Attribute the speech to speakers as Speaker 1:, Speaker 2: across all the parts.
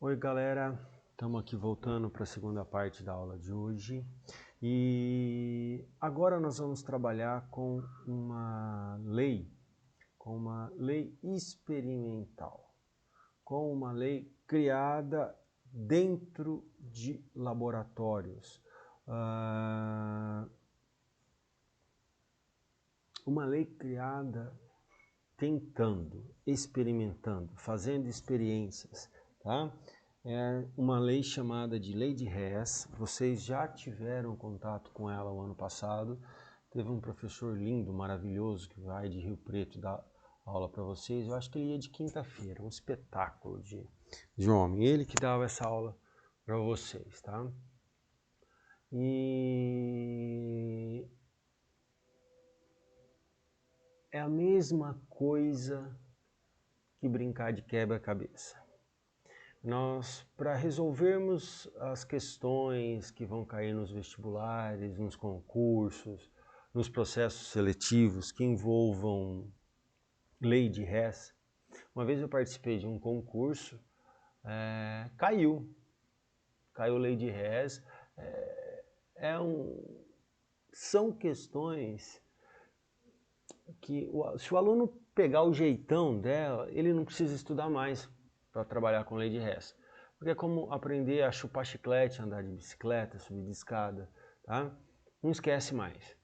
Speaker 1: Oi galera, estamos aqui voltando para a segunda parte da aula de hoje e agora nós vamos trabalhar com uma lei experimental, com uma lei criada dentro de laboratórios, uma lei criada tentando, experimentando, fazendo experiências, tá? É uma lei chamada de Lei de Hess. Vocês já tiveram contato com ela o ano passado. Teve um professor lindo, maravilhoso, que vai de Rio Preto dar aula para vocês. Eu acho que ele ia de quinta-feira, um espetáculo de homem. Ele que dava essa aula para vocês, tá? E é a mesma coisa que brincar de quebra-cabeça. Nós, para resolvermos as questões que vão cair nos vestibulares, nos concursos, nos processos seletivos que envolvam lei de Hess, uma vez eu participei de um concurso, caiu lei de Hess, são questões que se o aluno pegar o jeitão dela, ele não precisa estudar mais para trabalhar com lei de Hess. Porque é como aprender a chupar chiclete, andar de bicicleta, subir de escada, tá? Não esquece mais.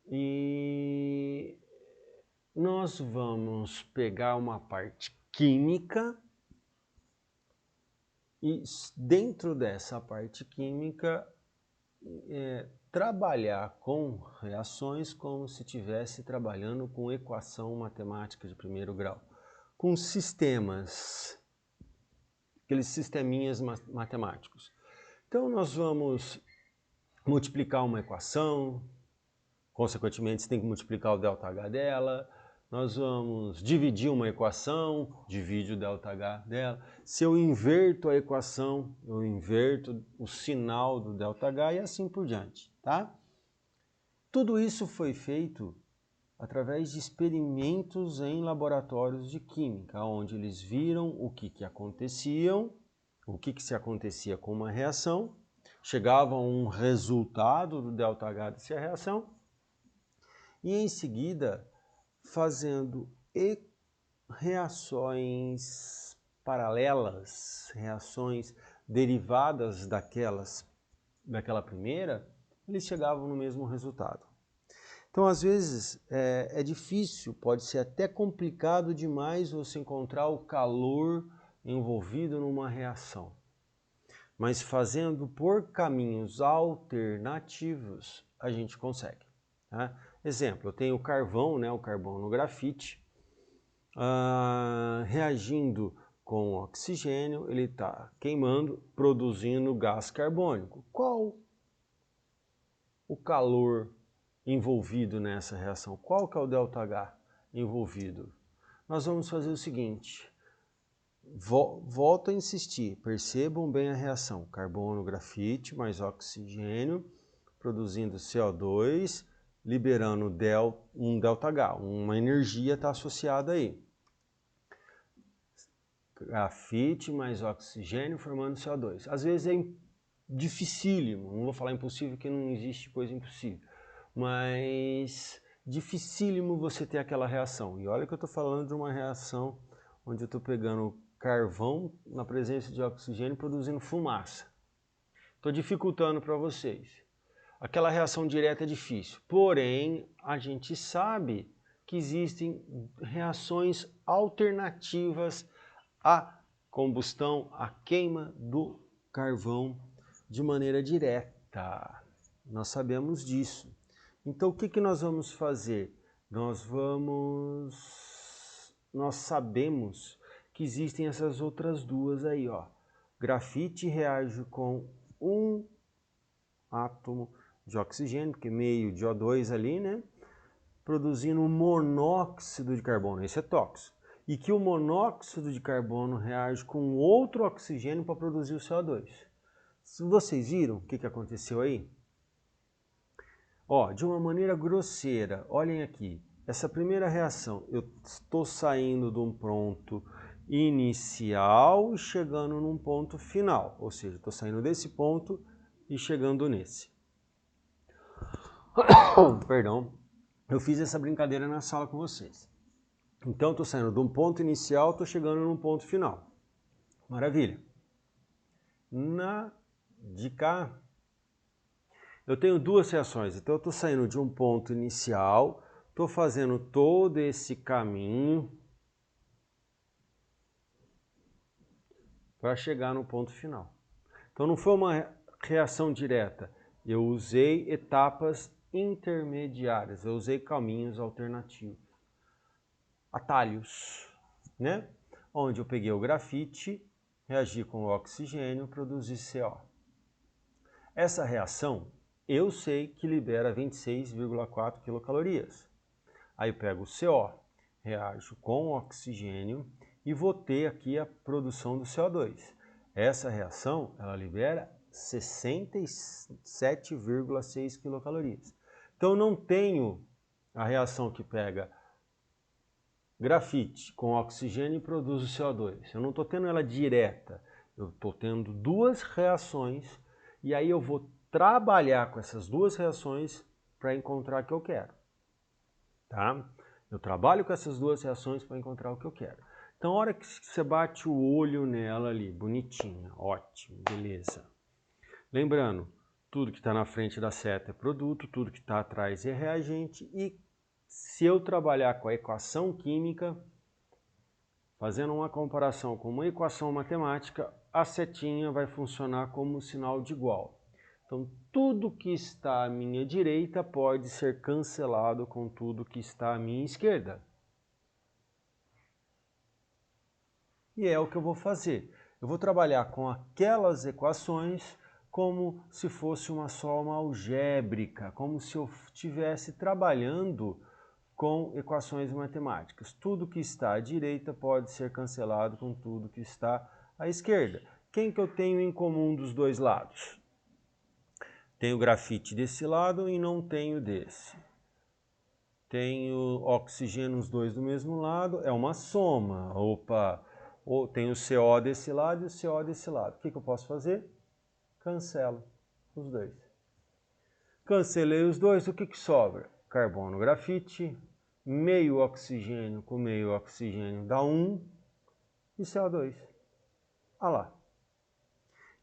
Speaker 1: E nós vamos pegar uma parte química e dentro dessa parte química trabalhar com reações como se estivesse trabalhando com equação matemática de primeiro grau, com sistemas, aqueles sisteminhas matemáticos. Então nós vamos multiplicar uma equação, consequentemente você tem que multiplicar o ΔH dela, nós vamos dividir uma equação, divide o ΔH dela. Se eu inverto a equação, eu inverto o sinal do ΔH e assim por diante, tá? Tudo isso foi feito através de experimentos em laboratórios de química, onde eles viram o que se acontecia com uma reação, chegavam a um resultado do ΔH dessa reação, e em seguida fazendo reações paralelas, reações derivadas daquela primeira, eles chegavam no mesmo resultado. Então, às vezes, é difícil, pode ser até complicado demais você encontrar o calor envolvido numa reação. Mas fazendo por caminhos alternativos, a gente consegue. Tá? Exemplo, eu tenho o carvão, né, o carbono grafite, reagindo com oxigênio, ele está queimando, produzindo gás carbônico. Qual o calor envolvido nessa reação? Qual que é o ΔH envolvido? Nós vamos fazer o seguinte, volto a insistir, percebam bem a reação, carbono, grafite mais oxigênio, produzindo CO2, liberando um ΔH, uma energia está associada aí. Grafite mais oxigênio formando CO2. Às vezes é dificílimo, não vou falar impossível porque não existe coisa impossível, mas dificílimo você ter aquela reação. E olha que eu estou falando de uma reação onde eu estou pegando carvão na presença de oxigênio produzindo fumaça. Estou dificultando para vocês. Aquela reação direta é difícil, porém a gente sabe que existem reações alternativas à combustão, à queima do carvão de maneira direta. Nós sabemos disso. Então o que nós vamos fazer? Nós sabemos que existem essas outras duas aí, ó. Grafite reage com um átomo de oxigênio, porque meio de O2 ali, né? Produzindo um monóxido de carbono, esse é tóxico. E que o monóxido de carbono reage com outro oxigênio para produzir o CO2. Se vocês viram o que aconteceu aí? Ó, de uma maneira grosseira, olhem aqui. Essa primeira reação, eu estou saindo de um ponto inicial e chegando num ponto final. Ou seja, estou saindo desse ponto e chegando nesse. Perdão, eu fiz essa brincadeira na sala com vocês. Então, estou saindo de um ponto inicial, estou chegando num ponto final. Maravilha. De cá, eu tenho duas reações. Então, eu estou saindo de um ponto inicial, estou fazendo todo esse caminho para chegar no ponto final. Então, não foi uma reação direta. Eu usei etapas intermediárias, eu usei caminhos alternativos, atalhos, né? Onde eu peguei o grafite, reagi com o oxigênio, produzi CO. Essa reação, eu sei que libera 26,4 quilocalorias. Aí eu pego o CO, reajo com o oxigênio e vou ter aqui a produção do CO2. Essa reação, ela libera 67,6 quilocalorias. Então, eu não tenho a reação que pega grafite com oxigênio e produz o CO2. Eu não estou tendo ela direta. Eu estou tendo duas reações e aí eu vou trabalhar com essas duas reações para encontrar o que eu quero. Tá? Eu trabalho com essas duas reações para encontrar o que eu quero. Então, a hora que você bate o olho nela ali, bonitinha, ótimo, beleza. Lembrando, tudo que está na frente da seta é produto, tudo que está atrás é reagente e se eu trabalhar com a equação química, fazendo uma comparação com uma equação matemática, a setinha vai funcionar como um sinal de igual. Então, tudo que está à minha direita pode ser cancelado com tudo que está à minha esquerda. E é o que eu vou fazer. Eu vou trabalhar com aquelas equações como se fosse uma soma algébrica, como se eu estivesse trabalhando com equações matemáticas. Tudo que está à direita pode ser cancelado com tudo que está à esquerda. Quem que eu tenho em comum dos dois lados? Tenho grafite desse lado e não tenho desse. Tenho oxigênio os dois do mesmo lado, é uma soma. Opa! Ou tenho o CO desse lado e o CO desse lado. O que eu posso fazer? Cancelo os dois. Cancelei os dois, o que sobra? Carbono, grafite, meio oxigênio com meio oxigênio dá 1 e CO2. Ah lá.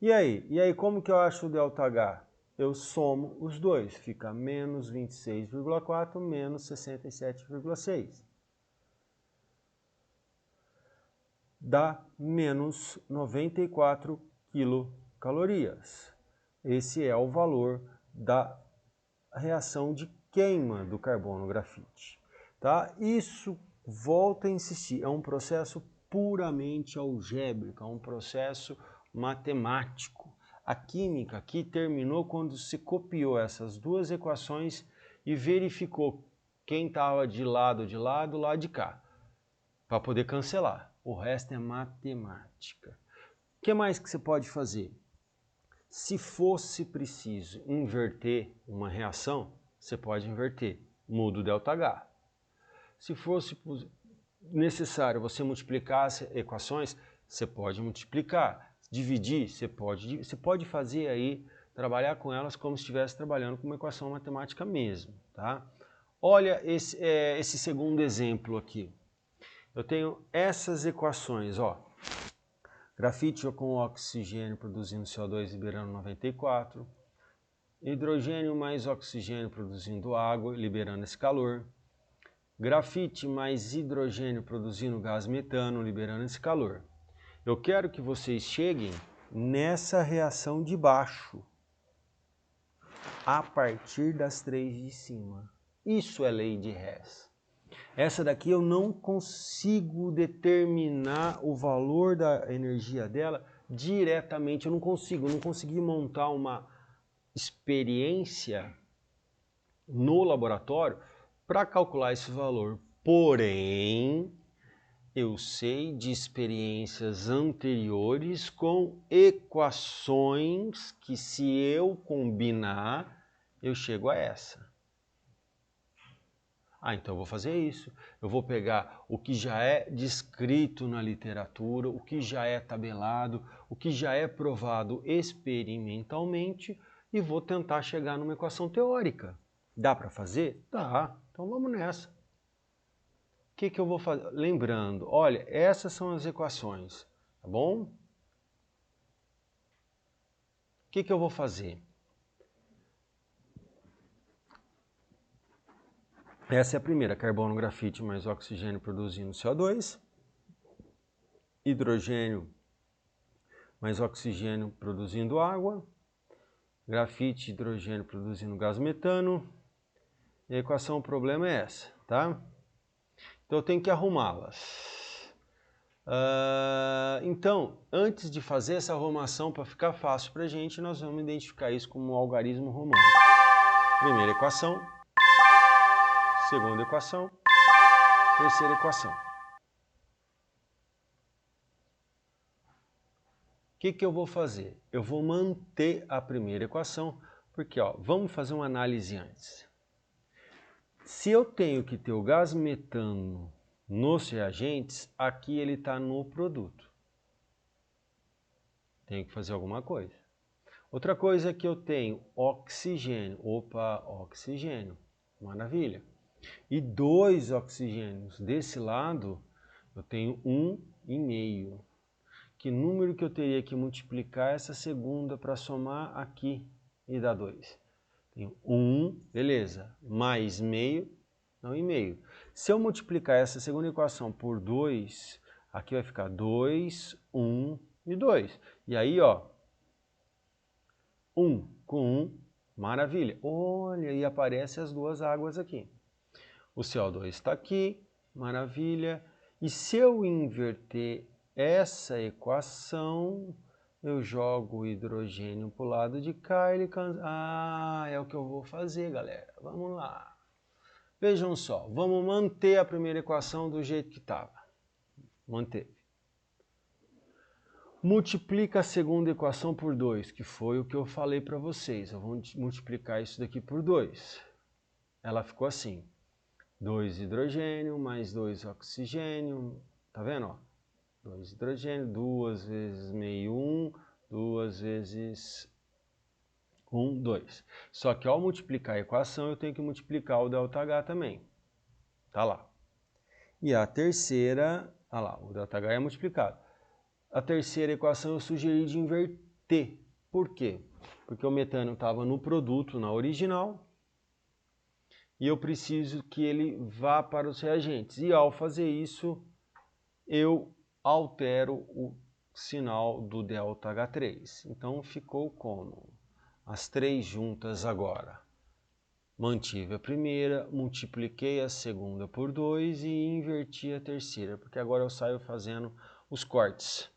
Speaker 1: E aí como que eu acho o ΔH? Eu somo os dois, fica menos 26,4 menos 67,6. Dá menos 94 quilocalorias. Esse é o valor da reação de queima do carbono grafite. Tá? Isso, volto a insistir, é um processo puramente algébrico, é um processo matemático. A química aqui terminou quando se copiou essas duas equações e verificou quem estava de lado lá de cá, para poder cancelar. O resto é matemática. O que mais que você pode fazer? Se fosse preciso inverter uma reação, você pode inverter, muda o ΔH. Se fosse necessário você multiplicar as equações, você pode multiplicar. Dividir, você pode fazer aí, trabalhar com elas como se estivesse trabalhando com uma equação matemática mesmo, tá? Olha esse segundo exemplo aqui. Eu tenho essas equações, ó. Grafite com oxigênio produzindo CO2 liberando 94. Hidrogênio mais oxigênio produzindo água, liberando esse calor. Grafite mais hidrogênio produzindo gás metano, liberando esse calor. Eu quero que vocês cheguem nessa reação de baixo, a partir das 3 de cima. Isso é lei de Hess. Essa daqui eu não consigo determinar o valor da energia dela diretamente, eu não consegui montar uma experiência no laboratório para calcular esse valor. Porém, eu sei de experiências anteriores com equações que, se eu combinar, eu chego a essa. Ah, então eu vou fazer isso. Eu vou pegar o que já é descrito na literatura, o que já é tabelado, o que já é provado experimentalmente e vou tentar chegar numa equação teórica. Dá para fazer? Dá. Então vamos nessa. O que eu vou fazer? Lembrando, olha, essas são as equações, tá bom? O que eu vou fazer? Essa é a primeira, carbono, grafite mais oxigênio produzindo CO2, hidrogênio mais oxigênio produzindo água, grafite e hidrogênio produzindo gás metano. E a equação, o problema é essa, tá? Então eu tenho que arrumá-las. Então, antes de fazer essa arrumação, para ficar fácil para a gente, nós vamos identificar isso como um algarismo romano. Primeira equação, segunda equação, terceira equação. O que eu vou fazer? Eu vou manter a primeira equação, porque vamos fazer uma análise antes. Se eu tenho que ter o gás metano nos reagentes, aqui ele está no produto. Tenho que fazer alguma coisa. Outra coisa é que eu tenho oxigênio. Opa, oxigênio. Maravilha. E 2 oxigênios. Desse lado, eu tenho 1,5. Que número que eu teria que multiplicar essa segunda para somar aqui e dar 2? Tenho 1, beleza, mais meio, não, e meio. Se eu multiplicar essa segunda equação por 2, aqui vai ficar 2, 1 e 2. E aí, 1 com 1, maravilha. Olha, e aparecem as duas águas aqui. O CO2 está aqui, maravilha. E se eu inverter essa equação, eu jogo o hidrogênio para o lado de cá, ele cansa. Ah, é o que eu vou fazer, galera. Vamos lá. Vejam só, vamos manter a primeira equação do jeito que estava. Manteve. Multiplica a segunda equação por 2, que foi o que eu falei para vocês. Eu vou multiplicar isso daqui por 2. Ela ficou assim. 2 hidrogênio mais 2 oxigênio. Tá vendo? 2 hidrogênio, 2 vezes meio 1, 2 vezes 1, 2. Só que ao multiplicar a equação, eu tenho que multiplicar o ΔH também. Tá lá. E a terceira, lá, o ΔH é multiplicado. A terceira equação eu sugeri de inverter. Por quê? Porque o metano estava no produto, na original, e eu preciso que ele vá para os reagentes. E ao fazer isso, eu altero o sinal do ΔH3. Então ficou como? As três juntas agora. Mantive a primeira, multipliquei a segunda por 2 e inverti a terceira, porque agora eu saio fazendo os cortes.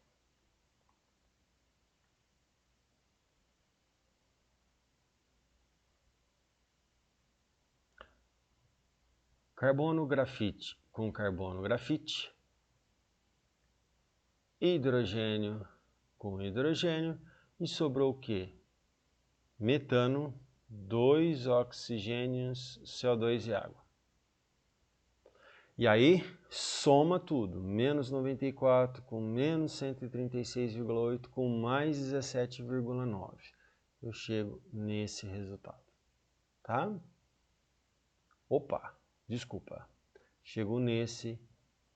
Speaker 1: Carbono, grafite com carbono, grafite. Hidrogênio com hidrogênio. E sobrou o quê? Metano, 2 oxigênios, CO2 e água. E aí, soma tudo. Menos 94 com menos 136,8 com mais 17,9. Eu chego nesse resultado. Tá? Opa, desculpa. Chego nesse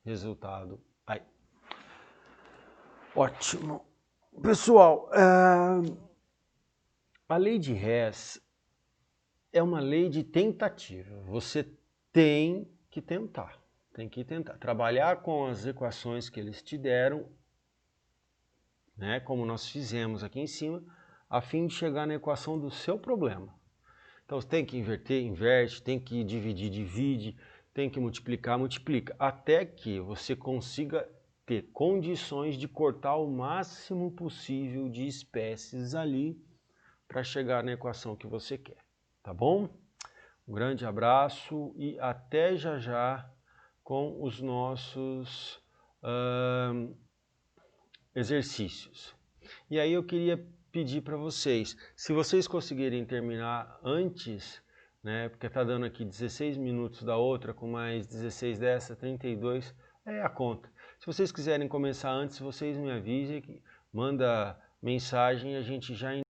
Speaker 1: resultado aí. Ótimo. Pessoal, a lei de Hess é uma lei de tentativa. Você tem que tentar. Tem que tentar. Trabalhar com as equações que eles te deram, né, como nós fizemos aqui em cima, a fim de chegar na equação do seu problema. Então você tem que inverter, inverte, tem que dividir, divide, tem que multiplicar, multiplica, até que você consiga ter condições de cortar o máximo possível de espécies ali para chegar na equação que você quer, tá bom? Um grande abraço e até já já com os nossos exercícios. E aí eu queria pedir para vocês, se vocês conseguirem terminar antes né? Porque tá dando aqui 16 minutos da outra, com mais 16 dessa, 32, é a conta. Se vocês quiserem começar antes, vocês me avisem, manda mensagem e a gente já